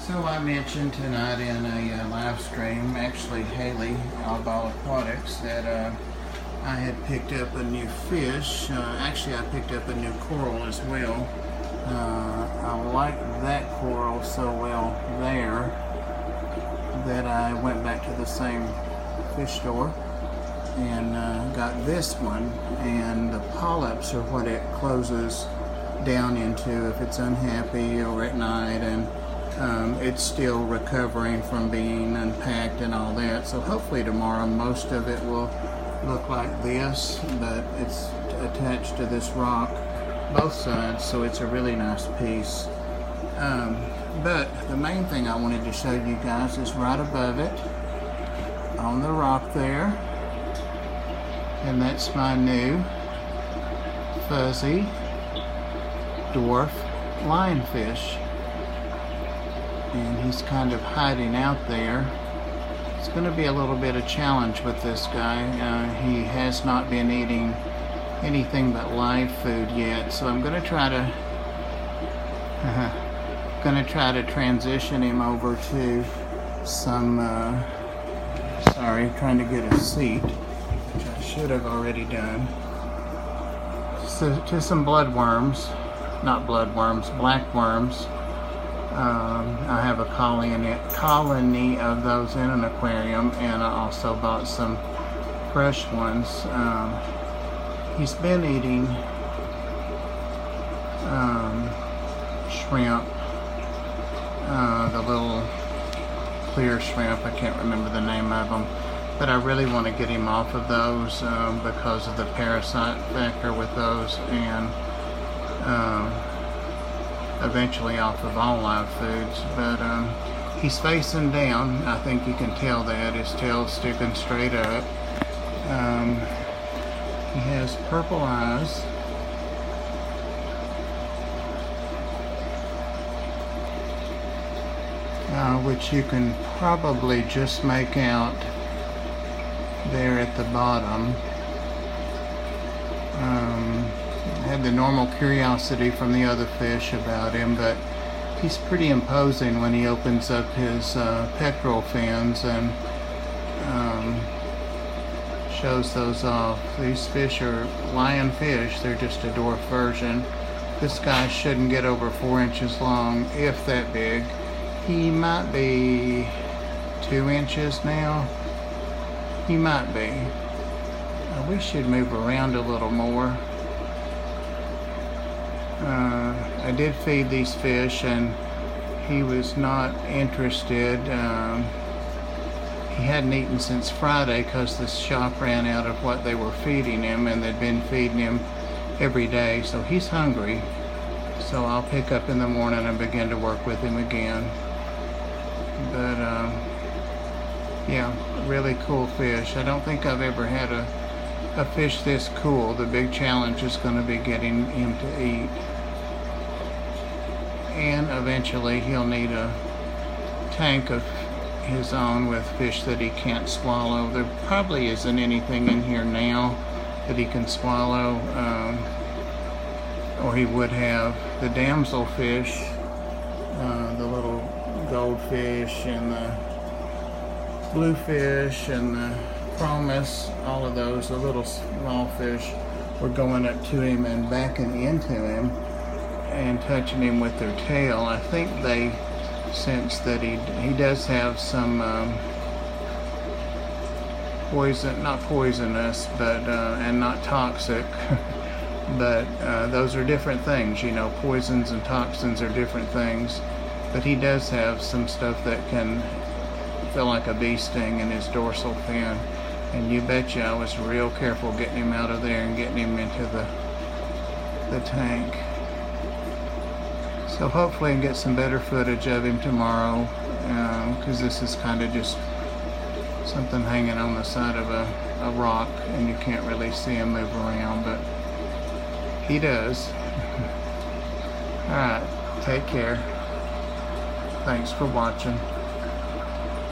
So I mentioned tonight in a live stream, actually Haley, Oddball Aquatics, that I had picked up a new fish. Actually, I picked up a new coral as well. I liked that coral so well there that I went back to the same fish store and got this one. And the polyps are what it closes down into if it's unhappy or at night, and it's still recovering from being unpacked and all that. So hopefully tomorrow most of it will look like this, but it's attached to this rock both sides, so it's a really nice piece. But the main thing I wanted to show you guys is right above it on the rock there, and that's my new Fuzzy Dwarf Lionfish, and he's kind of hiding out there. It's going to be a little bit of challenge with this guy. He has not been eating anything but live food yet, so I'm going to try to transition him over to some trying to get a seat, which I should have already done. So to some bloodworms, not bloodworms, black worms. I have a colony of those in an aquarium, and I also bought some fresh ones. He's been eating shrimp, the little clear shrimp. I can't remember the name of them, but I really want to get him off of those because of the parasite factor with those, and eventually off of all live foods. But he's facing down. I think you can tell that. His tail's sticking straight up. He has purple eyes. Which you can probably just make out there at the bottom. Had the normal curiosity from the other fish about him, but he's pretty imposing when he opens up his pectoral fins and shows those off. These fish are lionfish. They're just a dwarf version. This guy shouldn't get over 4 inches long, if that big. He might be 2 inches now. He might be. We should move around a little more. I did feed these fish, and he was not interested. He hadn't eaten since Friday because the shop ran out of what they were feeding him, and they'd been feeding him every day, so he's hungry. So I'll pick up in the morning and begin to work with him again. But yeah, really cool fish. I don't think I've ever had a fish this cool. The big challenge is going to be getting him to eat, and eventually he'll need a tank of his own with fish that he can't swallow. There probably isn't anything in here now that he can swallow, or he would have. The damselfish, the little goldfish and the bluefish and the chromis, all of those, the little small fish, were going up to him and backing into him and touching him with their tail. I think they sense that he does have some poison, not poisonous, but and not toxic, but those are different things. You know, poisons and toxins are different things. But he does have some stuff that can feel like a bee sting in his dorsal fin. And you betcha I was real careful getting him out of there and getting him into the tank. So hopefully I can get some better footage of him tomorrow, because this is kind of just something hanging on the side of a rock, and you can't really see him move around, but he does. Alright, take care. Thanks for watching.